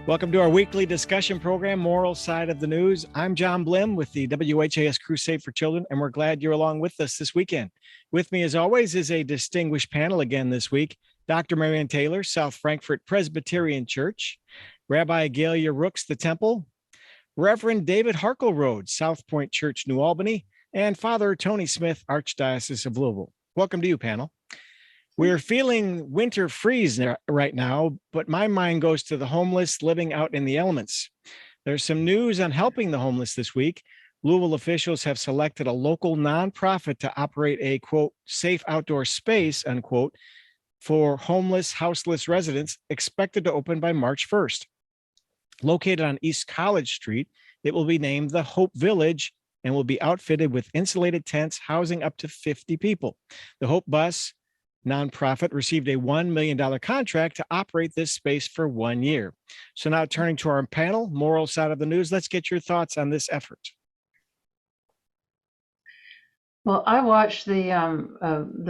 Welcome to our weekly discussion program, Moral Side of the News. I'm John Blim with the Whas Crusade for Children, and we're glad you're along with us this weekend. With me, as always, is a distinguished panel again this week. Dr. Marian Taylor, South Frankfort Presbyterian Church, Rabbi Gaylia Rooks, the Temple, Reverend David Harkleroad, South Point Church, New Albany, and Father Tony Smith, Archdiocese of Louisville. Welcome to you, panel. We're feeling winter freeze right now, but my mind goes to the homeless living out in the elements. There's some news on helping the homeless this week. Louisville officials have selected a local nonprofit to operate a, quote, safe outdoor space, unquote, for homeless, houseless residents, expected to open by March 1st. Located on East College Street, it will be named the Hope Village and will be outfitted with insulated tents housing up to 50 people. The Hope Bus nonprofit received a $1 million contract to operate this space for 1 year. So now turning to our panel, Moral Side of the News, let's get your thoughts on this effort. Well, I watched the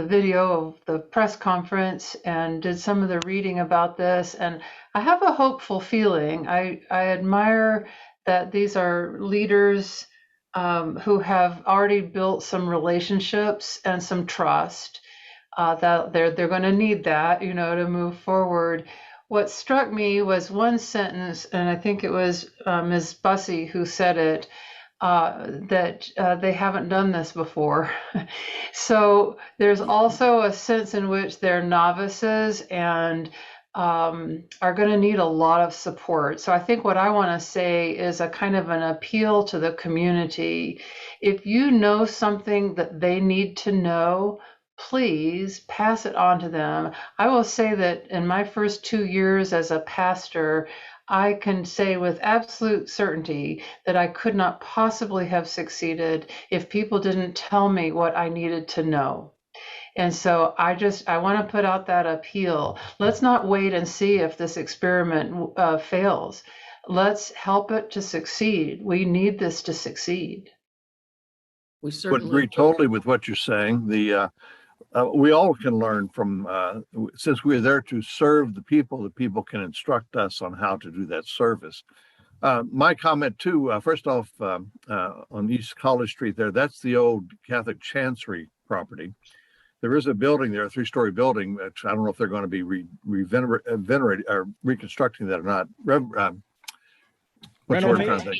video of the press conference and did some of the reading about this, and I have a hopeful feeling. I admire that these are leaders who have already built some relationships and some trust. That they're going to need that, to move forward. What struck me was one sentence, and I think it was Ms. Bussey who said it, that they haven't done this before. So there's also a sense in which they're novices and are going to need a lot of support. So I think what I want to say is a kind of an appeal to the community. If you know something that they need to know, please pass it on to them. I will say that in my first 2 years as a pastor, I can say with absolute certainty that I could not possibly have succeeded if people didn't tell me what I needed to know. And so I want to put out that appeal. Let's not wait and see if this experiment fails. Let's help it to succeed. We need this to succeed. We certainly would agree totally with what you're saying. We all can learn from, since we're there to serve the people can instruct us on how to do that service. My comment too, first off, on East College Street there, that's the old Catholic Chancery property. There is a building there, a 3-story building, which I don't know if they're going to be reconstructing that or not.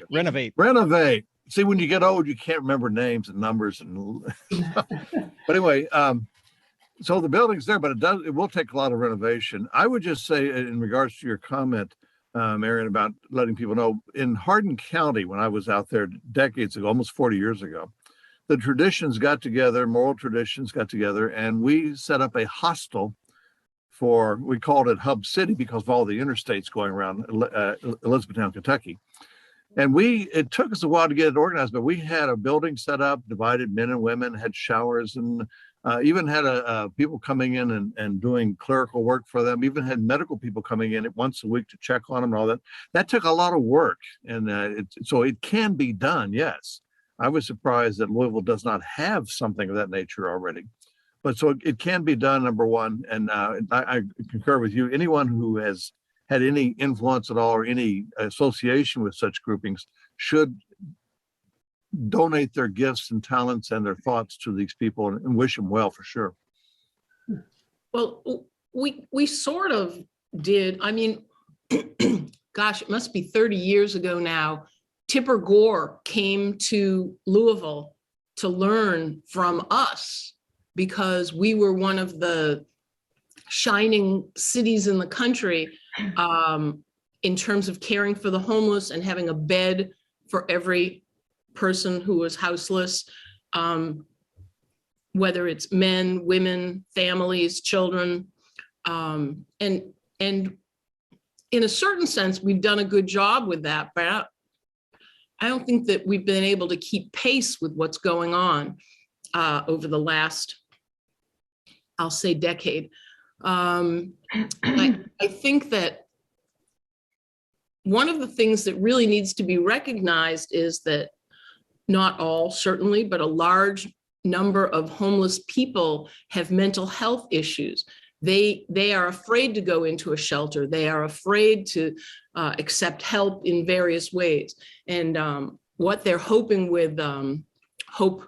Renovate. See, when you get old, you can't remember names and numbers but anyway, so the building's there, but it will take a lot of renovation. I would just say, in regards to your comment, Marian, about letting people know, in Hardin County, when I was out there decades ago, almost 40 years ago, the traditions got together, moral traditions got together, and we set up a hostel we called it Hub City because of all the interstates going around Elizabethtown, Kentucky. And it took us a while to get it organized, but we had a building set up, divided men and women, had showers, and even had people coming in and doing clerical work for them, even had medical people coming in once a week to check on them and all that. That took a lot of work. And so it can be done, yes. I was surprised that Louisville does not have something of that nature already. But so it can be done, number one. And I concur with you. Anyone who has had any influence at all or any association with such groupings should donate their gifts and talents and their thoughts to these people and wish them well, for sure. Well, we sort of did. I mean, gosh, it must be 30 years ago now. Tipper Gore came to Louisville to learn from us because we were one of the shining cities in the country in terms of caring for the homeless and having a bed for every person who was houseless, whether it's men, women, families, children. And in a certain sense, we've done a good job with that, but I don't think that we've been able to keep pace with what's going on over the last, I'll say, decade. I think that one of the things that really needs to be recognized is that not all, certainly, but a large number of homeless people have mental health issues. They are afraid to go into a shelter. They are afraid to accept help in various ways. And what they're hoping with Hope,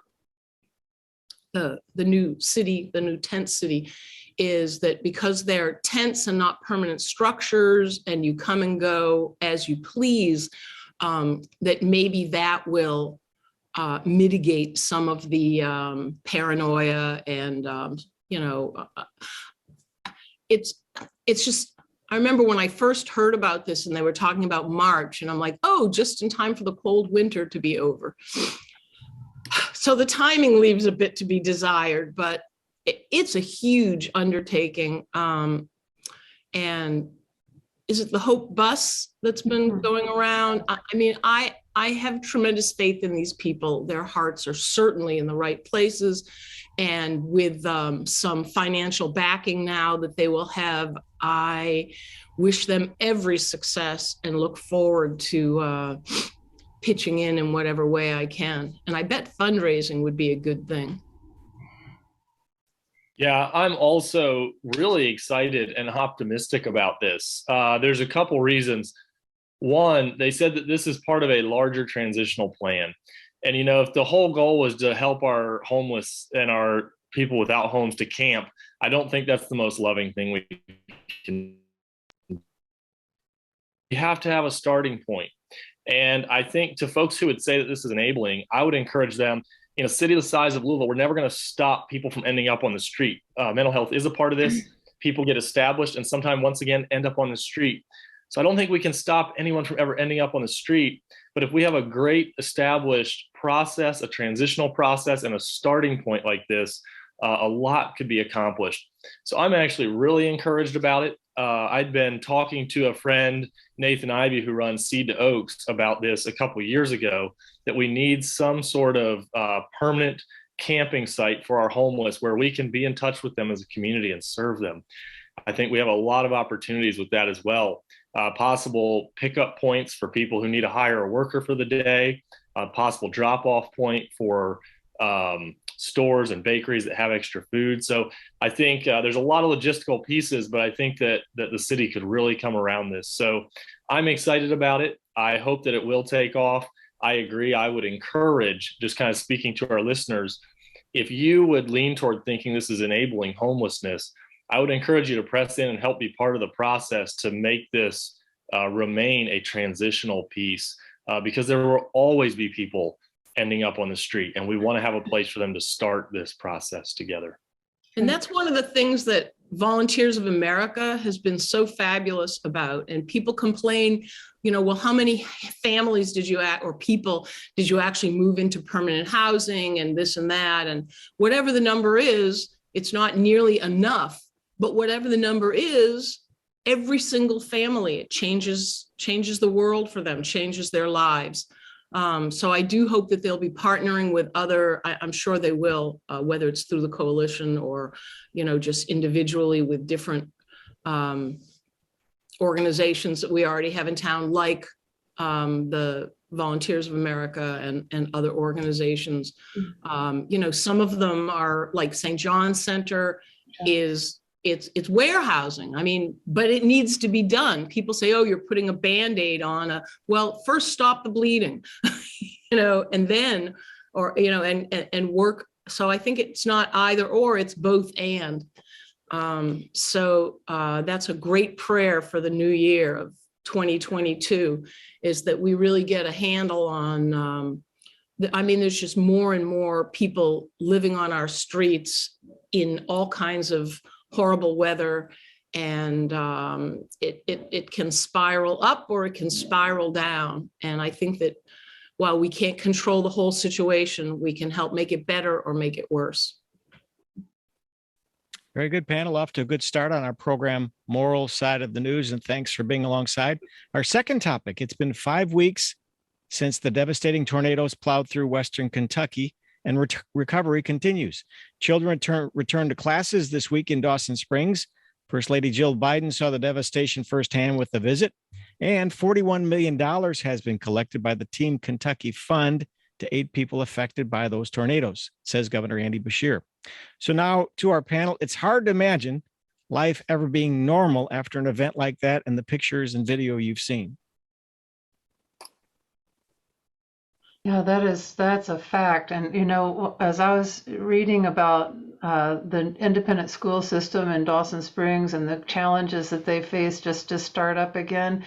the new city, the new tent city, is that because they're tents and not permanent structures and you come and go as you please, that maybe that will mitigate some of the paranoia and, it's just, I remember when I first heard about this and they were talking about March, and I'm like, oh, just in time for the cold winter to be over. So the timing leaves a bit to be desired, but it's a huge undertaking. And is it the Hope bus that's been going around? I mean, I have tremendous faith in these people. Their hearts are certainly in the right places. And with some financial backing now that they will have, I wish them every success and look forward to pitching in whatever way I can. And I bet fundraising would be a good thing. Yeah, I'm also really excited and optimistic about this. There's a couple reasons. One, they said that this is part of a larger transitional plan. And, if the whole goal was to help our homeless and our people without homes to camp, I don't think that's the most loving thing we can. You have to have a starting point. And I think to folks who would say that this is enabling, I would encourage them. In a city the size of Louisville, we're never going to stop people from ending up on the street. Mental health is a part of this. People get established and sometimes, once again, end up on the street. So I don't think we can stop anyone from ever ending up on the street. But if we have a great established process, a transitional process, and a starting point like this, a lot could be accomplished. So I'm actually really encouraged about it. I'd been talking to a friend, Nathan Ivey, who runs Seed to Oaks, about this a couple of years ago, that we need some sort of permanent camping site for our homeless where we can be in touch with them as a community and serve them. I think we have a lot of opportunities with that as well. Possible pickup points for people who need to hire a worker for the day, possible drop-off point for stores and bakeries that have extra food. So I think there's a lot of logistical pieces, but I think that the city could really come around this. So I'm excited about it. I hope that it will take off. I agree. I would encourage, just kind of speaking to our listeners, if you would lean toward thinking this is enabling homelessness, I would encourage you to press in and help be part of the process to make this remain a transitional piece, because there will always be people ending up on the street, and we want to have a place for them to start this process together. And that's one of the things that Volunteers of America has been so fabulous about. And people complain, well, how many families did you or people did you actually move into permanent housing and this and that? And whatever the number is, it's not nearly enough. But whatever the number is, every single family, it changes the world for them, changes their lives. So I do hope that they'll be partnering with other, I'm sure they will, whether it's through the coalition or, just individually with different organizations that we already have in town, like the Volunteers of America and other organizations. Some of them are like St. John's Center it's warehousing. I mean, but it needs to be done. People say, oh, you're putting a Band-Aid on well, first stop the bleeding, and then, and work. So I think it's not either or, it's both and. So that's a great prayer for the new year of 2022, is that we really get a handle on, there's just more and more people living on our streets in all kinds of horrible weather, and it can spiral up or it can spiral down. And I think that while we can't control the whole situation, we can help make it better or make it worse. Very good panel. Off to a good start on our program, Moral Side of the News, and thanks for being alongside. Our second topic, it's been 5 weeks since the devastating tornadoes plowed through Western Kentucky, and recovery continues. Children return to classes this week in Dawson Springs. First Lady Jill Biden saw the devastation firsthand with the visit, and $41 million has been collected by the Team Kentucky Fund to aid people affected by those tornadoes, says Governor Andy Beshear. So now to our panel. It's hard to imagine life ever being normal after an event like that and the pictures and video you've seen. Yeah, that's a fact. And as I was reading about the independent school system in Dawson Springs and the challenges that they face just to start up again,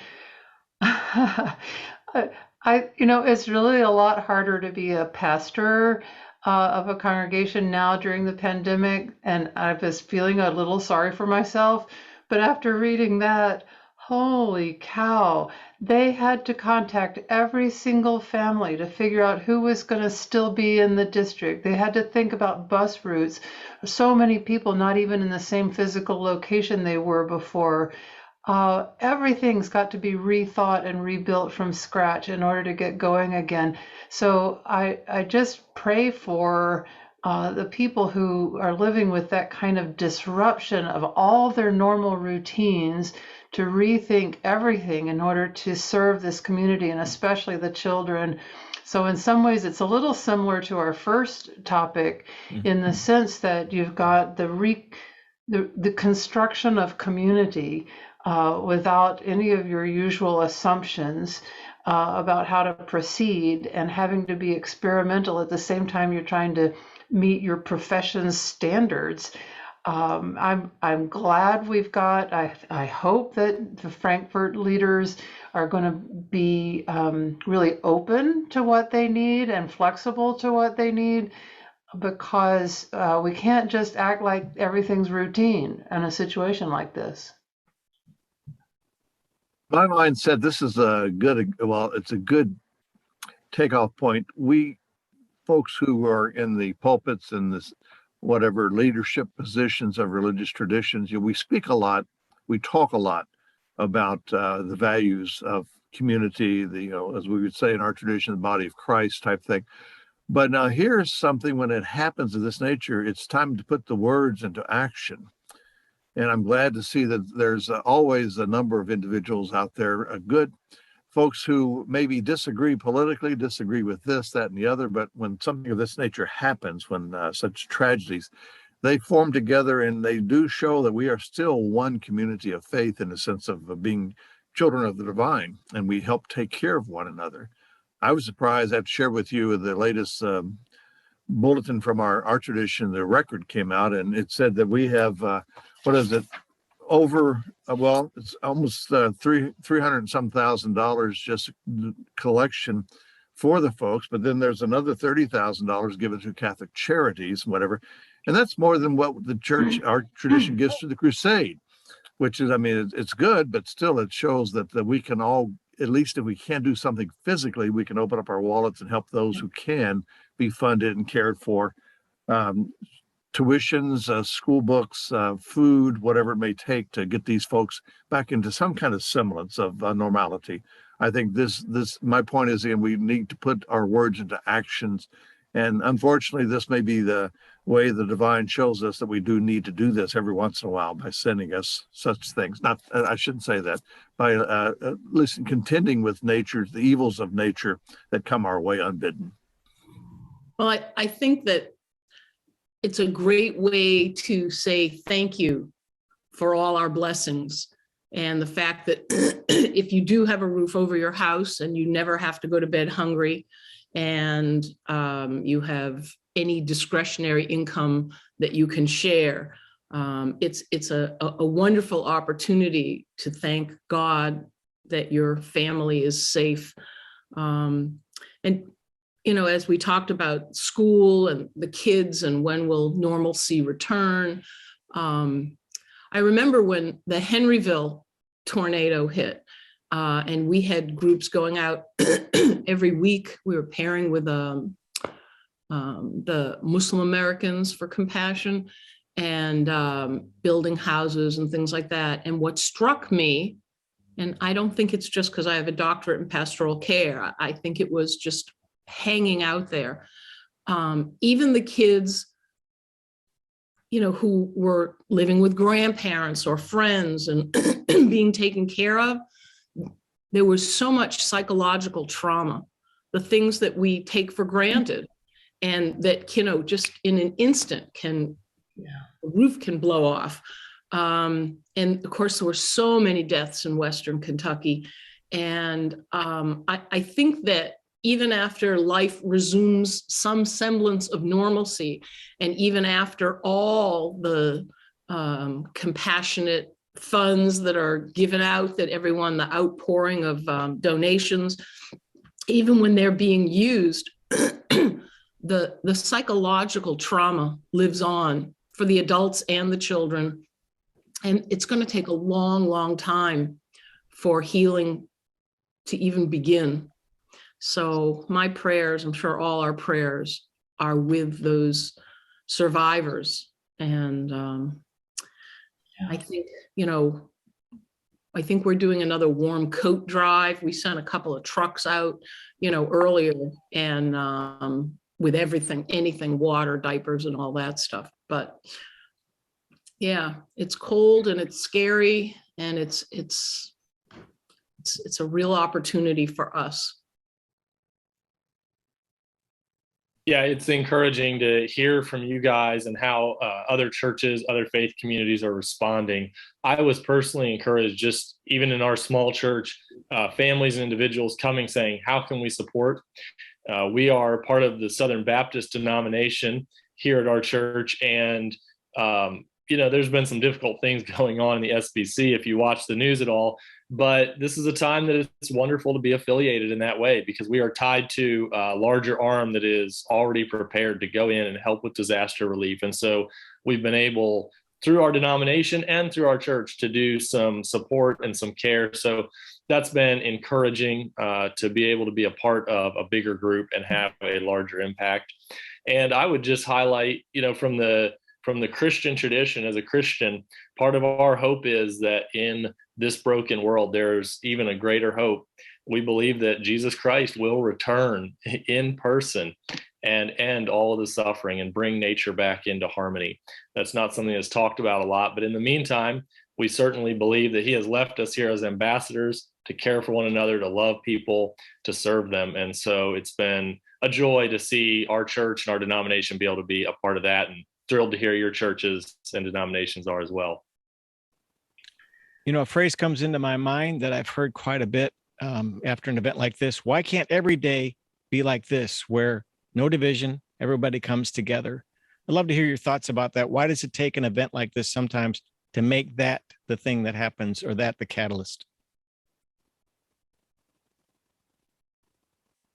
it's really a lot harder to be a pastor of a congregation now during the pandemic, and I was feeling a little sorry for myself. But after reading that, holy cow, they had to contact every single family to figure out who was going to still be in the district. They had to think about bus routes. So many people not even in the same physical location they were before. Everything's got to be rethought and rebuilt from scratch in order to get going again. So I just pray for the people who are living with that kind of disruption of all their normal routines to rethink everything in order to serve this community and especially the children. So in some ways, it's a little similar to our first topic in the sense that you've got the construction of community without any of your usual assumptions about how to proceed and having to be experimental at the same time you're trying to meet your profession's standards. I'm glad we've got, I hope that the Frankfort leaders are going to be really open to what they need and flexible to what they need, because we can't just act like everything's routine in a situation like this. My mind said this is it's a good takeoff point. We folks who are in the pulpits and this whatever leadership positions of religious traditions, we speak a lot, we talk a lot about the values of community, as we would say in our tradition, the body of Christ type thing. But now here's something: when it happens of this nature, it's time to put the words into action. And I'm glad to see that there's always a number of individuals out there, good folks who maybe disagree politically, disagree with this, that, and the other. But when something of this nature happens, when such tragedies, they form together and they do show that we are still one community of faith in the sense of being children of the divine, and we help take care of one another. I was surprised. I have to share with you the latest bulletin from our tradition. The record came out, and it said that we have over it's almost $300 and some $1,000 just collection for the folks, but then there's another $30,000 given to Catholic charities and whatever, and that's more than what the church, our tradition, gives to the Crusade, which is, it's good, but still it shows that we can all, at least if we can't do something physically, we can open up our wallets and help those who can be funded and cared for. Tuitions, school books, food, whatever it may take to get these folks back into some kind of semblance of normality. I think this my point is, we need to put our words into actions. And unfortunately, this may be the way the divine shows us that we do need to do this every once in a while by sending us such things. Not, I shouldn't say that, by contending with nature, the evils of nature that come our way unbidden. Well, I think that it's a great way to say thank you for all our blessings. And the fact that if you do have a roof over your house and you never have to go to bed hungry, and you have any discretionary income that you can share, it's a wonderful opportunity to thank God that your family is safe. And as we talked about school and the kids and when will normalcy return, I remember when the Henryville tornado hit, and we had groups going out every week. We were pairing with the Muslim Americans for Compassion and building houses and things like that. And what struck me, and I don't think it's just because I have a doctorate in pastoral care, I think it was just hanging out there. Even the kids, who were living with grandparents or friends and being taken care of, there was so much psychological trauma, the things that we take for granted, and that, just in an instant the roof can blow off. And of course, there were so many deaths in Western Kentucky. And I think that even after life resumes some semblance of normalcy, and even after all the compassionate funds that are given out, that everyone, the outpouring of donations, even when they're being used, the psychological trauma lives on for the adults and the children. And it's going to take a long, long time for healing to even begin. So my prayers, I'm sure all our prayers, are with those survivors. And I think, I think we're doing another warm coat drive. We sent a couple of trucks out, earlier, and with everything, anything, water, diapers, and all that stuff. But yeah, it's cold and it's scary, and it's a real opportunity for us. Yeah, it's encouraging to hear from you guys and how other churches, other faith communities are responding. I was personally encouraged, just even in our small church, families and individuals coming saying, how can we support? We are part of the Southern Baptist denomination here at our church. And, there's been some difficult things going on in the SBC if you watch the news at all. But this is a time that it's wonderful to be affiliated in that way, because we are tied to a larger arm that is already prepared to go in and help with disaster relief. And so we've been able, through our denomination and through our church, to do some support and some care. So that's been encouraging to be able to be a part of a bigger group and have a larger impact. And I would just highlight, from the Christian tradition, as a Christian, part of our hope is that in this broken world, there's even a greater hope. We believe that Jesus Christ will return in person and end all of the suffering and bring nature back into harmony. That's not something that's talked about a lot, but in the meantime, we certainly believe that he has left us here as ambassadors to care for one another, to love people, to serve them. And so it's been a joy to see our church and our denomination be able to be a part of that, and thrilled to hear your churches and denominations are as well. A phrase comes into my mind that I've heard quite a bit after an event like this. Why can't every day be like this, where no division, everybody comes together? I'd love to hear your thoughts about that. Why does it take an event like this sometimes to make that the thing that happens, or that the catalyst?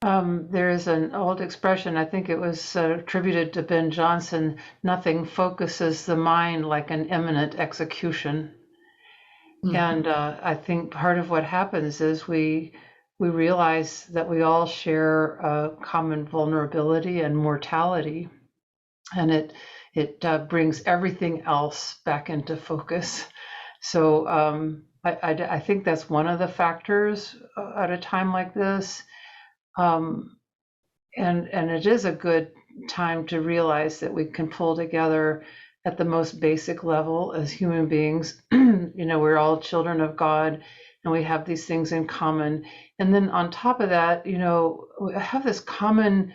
There is an old expression, I think it was attributed to Ben Jonson: nothing focuses the mind like an imminent execution. Mm-hmm. And I think part of what happens is we realize that we all share a common vulnerability and mortality, and it brings everything else back into focus. So I think that's one of the factors at a time like this. And it is a good time to realize that we can pull together at the most basic level as human beings. We're all children of God, and we have these things in common. And then on top of that, we have this common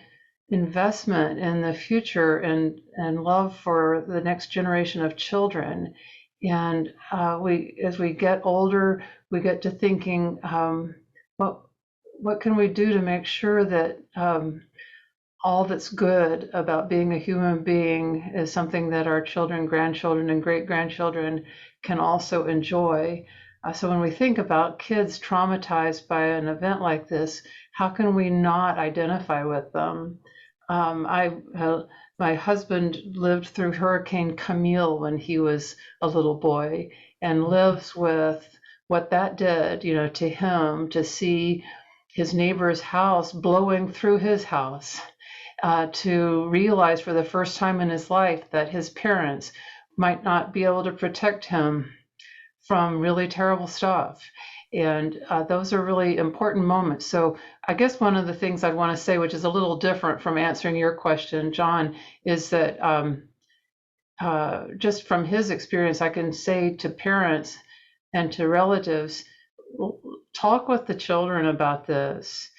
investment in the future and love for the next generation of children. And as we get older, we get to thinking, what can we do to make sure that all that's good about being a human being is something that our children, grandchildren, and great-grandchildren can also enjoy? So when we think about kids traumatized by an event like this, how can we not identify with them? My husband lived through Hurricane Camille when he was a little boy, and lives with what that did, to him, to see his neighbor's house blowing through his house, to realize for the first time in his life that his parents might not be able to protect him from really terrible stuff. And those are really important moments. So I guess one of the things I'd want to say, which is a little different from answering your question, John, is that just from his experience, I can say to parents and to relatives, talk with the children about this.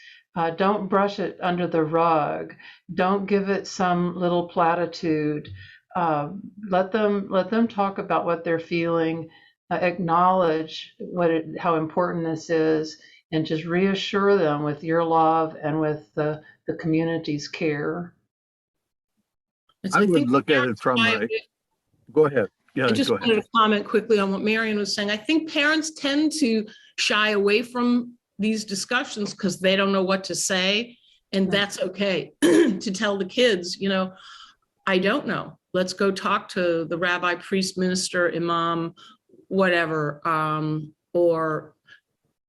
Don't brush it under the rug. Don't give it some little platitude. Let them talk about what they're feeling. Acknowledge how important this is, and just reassure them with your love and with the community's care. I would look at it from my, go ahead. Yeah, I just go ahead. wanted to comment quickly on what Marian was saying. I think parents tend to shy away from these discussions because they don't know what to say. And that's okay to tell the kids, you know, I don't know. Let's go talk to the rabbi, priest, minister, imam, whatever. Or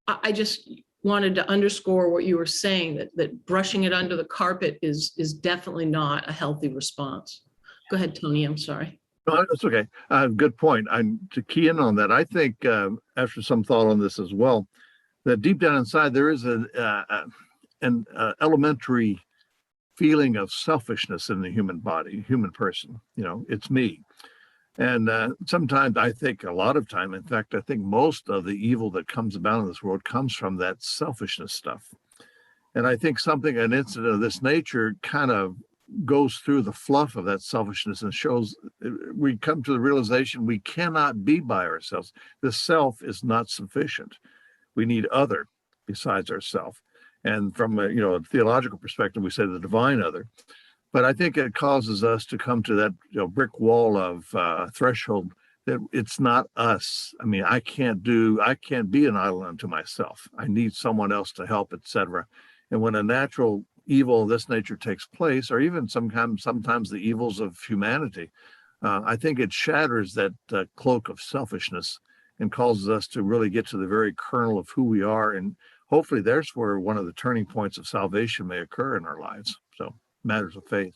I just wanted to underscore what you were saying, that brushing it under the carpet is definitely not a healthy response. Go ahead, Tony, I'm sorry. No, that's okay. Good point. I'm to key in on that. I think after some thought on this as well, that deep down inside, there is an elementary feeling of selfishness in the human body, human person. You know, it's me. And sometimes I think a lot of time, in fact, I think most of the evil that comes about in this world comes from that selfishness stuff. And I think an incident of this nature kind of goes through the fluff of that selfishness and shows we come to the realization we cannot be by ourselves. The self is not sufficient. We need other besides ourself. And from a theological perspective, we say the divine other. But I think it causes us to come to that brick wall of threshold that it's not us. I mean, I can't be an idol unto myself. I need someone else to help, etc. And when a natural evil of this nature takes place, or even sometimes the evils of humanity, I think it shatters that cloak of selfishness and causes us to really get to the very kernel of who we are. And hopefully there's where one of the turning points of salvation may occur in our lives. So matters of faith.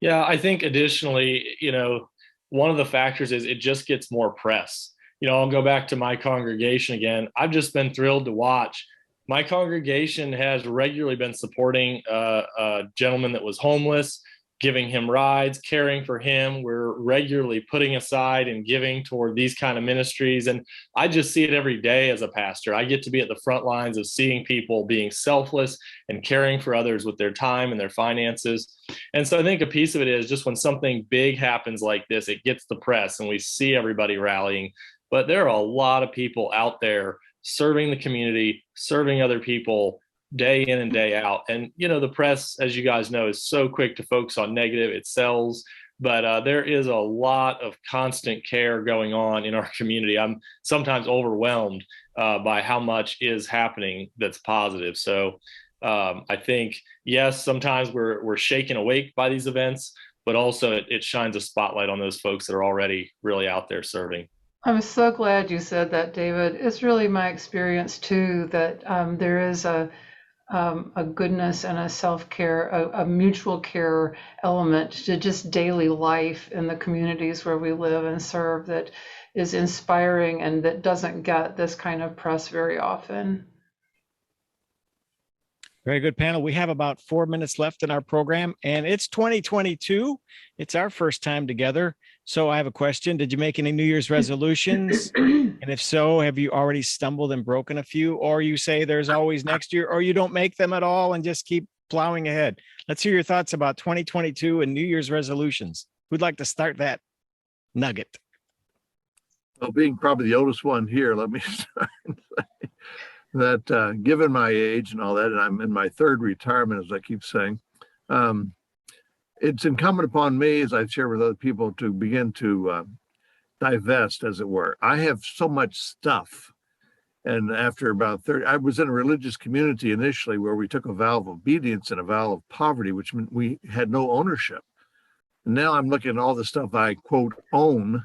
Yeah, I think additionally, one of the factors is it just gets more press. I'll go back to my congregation again. I've just been thrilled to watch. My congregation has regularly been supporting a gentleman that was homeless, giving him rides, caring for him. We're regularly putting aside and giving toward these kind of ministries. And I just see it every day as a pastor. I get to be at the front lines of seeing people being selfless and caring for others with their time and their finances. And so I think a piece of it is just when something big happens like this, it gets the press and we see everybody rallying. But there are a lot of people out there serving the community, serving other people day in and day out. And, the press, as you guys know, is so quick to focus on negative. It sells, but there is a lot of constant care going on in our community. I'm sometimes overwhelmed by how much is happening that's positive. So I think, yes, sometimes we're shaken awake by these events, but also it shines a spotlight on those folks that are already really out there serving. I'm so glad you said that, David. It's really my experience too that there is a goodness and a self-care, a mutual care element to just daily life in the communities where we live and serve that is inspiring and that doesn't get this kind of press very often. Very good panel. We have about 4 minutes left in our program, and it's 2022. It's our first time together. So I have a question. Did you make any New Year's resolutions? And if so, have you already stumbled and broken a few? Or you say there's always next year, or you don't make them at all and just keep plowing ahead? Let's hear your thoughts about 2022 and New Year's resolutions. Who'd like to start that nugget? Well, being probably the oldest one here, let me start and say that given my age and all that, and I'm in my third retirement, as I keep saying, it's incumbent upon me, as I share with other people, to begin to divest, as it were. I have so much stuff. And after about 30, I was in a religious community initially where we took a vow of obedience and a vow of poverty, which meant we had no ownership. And now I'm looking at all the stuff I, quote, own,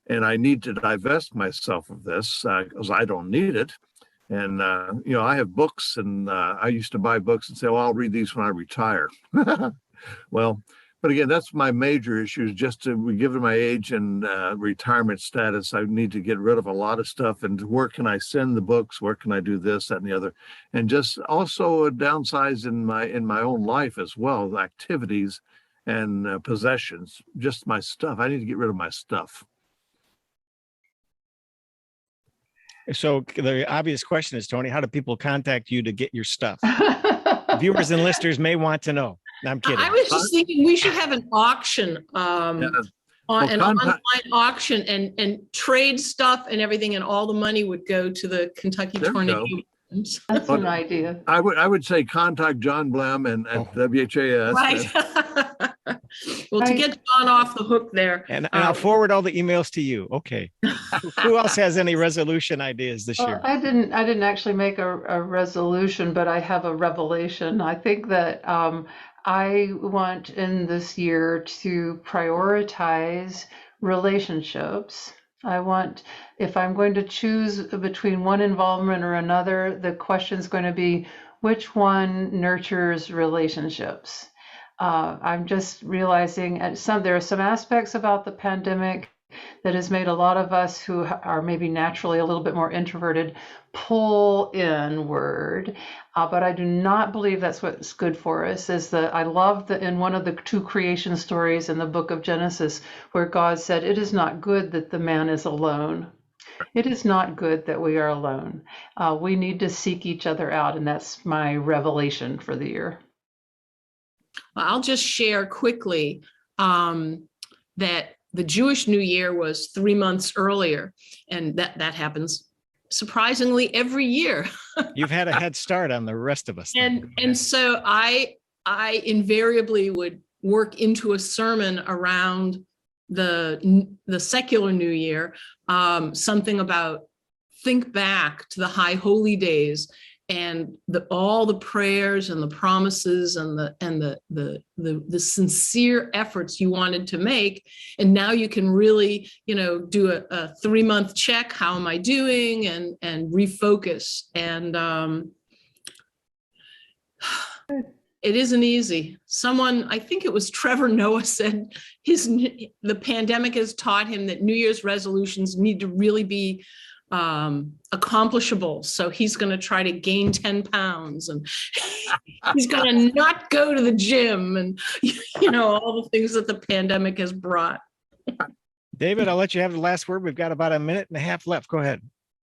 and I need to divest myself of this because I don't need it. And, I have books, and I used to buy books and say, well, I'll read these when I retire. Well, but again, that's my major issue, is just given my age and retirement status, I need to get rid of a lot of stuff. And where can I send the books? Where can I do this, that, and the other? And just also downsize in my own life as well, activities and possessions, just my stuff. I need to get rid of my stuff. So the obvious question is, Tony, how do people contact you to get your stuff? Viewers and listeners may want to know. I'm kidding. I was just thinking we should have an auction, online auction, and trade stuff and everything, and all the money would go to the Kentucky Tornado That's an idea. I would say contact John Blim and at WHAS. Right. Well, to get John off the hook there. And I'll forward all the emails to you. Okay. Who else has any resolution ideas this year? I didn't actually make a resolution, but I have a revelation. I think that I want in this year to prioritize relationships. I want, if I'm going to choose between one involvement or another, the question is going to be which one nurtures relationships. I'm just realizing there are some aspects about the pandemic that has made a lot of us who are maybe naturally a little bit more introverted pull inward. But I do not believe that's what's good for us. I love in one of the 2 creation stories in the book of Genesis, where God said, "It is not good that the man is alone." It is not good that we are alone. We need to seek each other out, and that's my revelation for the year. Well, I'll just share quickly that the Jewish New Year was 3 months earlier, and that happens surprisingly every year. You've had a head start on the rest of us. And so I invariably would work into a sermon around the secular New Year, something about think back to the high holy days and all the prayers and the promises and the sincere efforts you wanted to make. And now you can really, do a 3-month check. How am I doing? And refocus. And it isn't easy. I think it was Trevor Noah, said the pandemic has taught him that New Year's resolutions need to really be accomplishable. So he's going to try to gain 10 pounds and he's going to not go to the gym and, all the things that the pandemic has brought. David, I'll let you have the last word. We've got about 1.5 minutes left. Go ahead.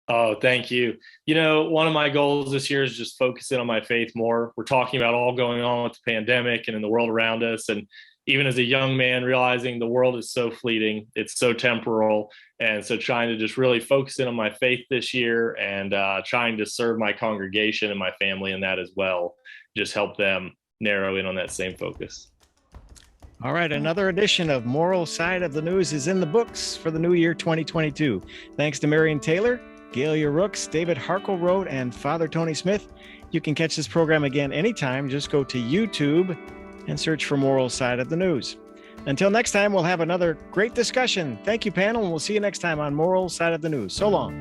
Oh, thank you. One of my goals this year is just focusing on my faith more. We're talking about all going on with the pandemic and in the world around us. And even as a young man, realizing the world is so fleeting, it's so temporal. And so trying to just really focus in on my faith this year and trying to serve my congregation and my family in that as well, just help them narrow in on that same focus. All right, another edition of Moral Side of the News is in the books for the new year 2022. Thanks to Marian Taylor, Gaylia Rooks, David Harkleroad, and Father Tony Smith. You can catch this program again anytime. Just go to YouTube and search for Moral Side of the News. Until next time, we'll have another great discussion. Thank you, panel, and we'll see you next time on Moral Side of the News. So long.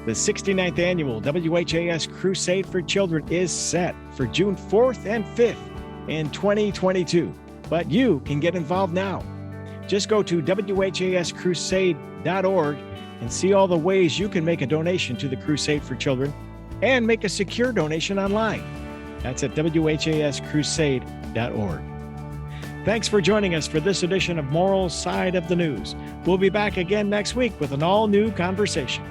The 69th annual WHAS Crusade for Children is set for June 4th and 5th in 2022, but you can get involved now. Just go to whascrusade.org and see all the ways you can make a donation to the Crusade for Children and make a secure donation online. That's at whascrusade.org. Thanks for joining us for this edition of Moral Side of the News. We'll be back again next week with an all-new conversation.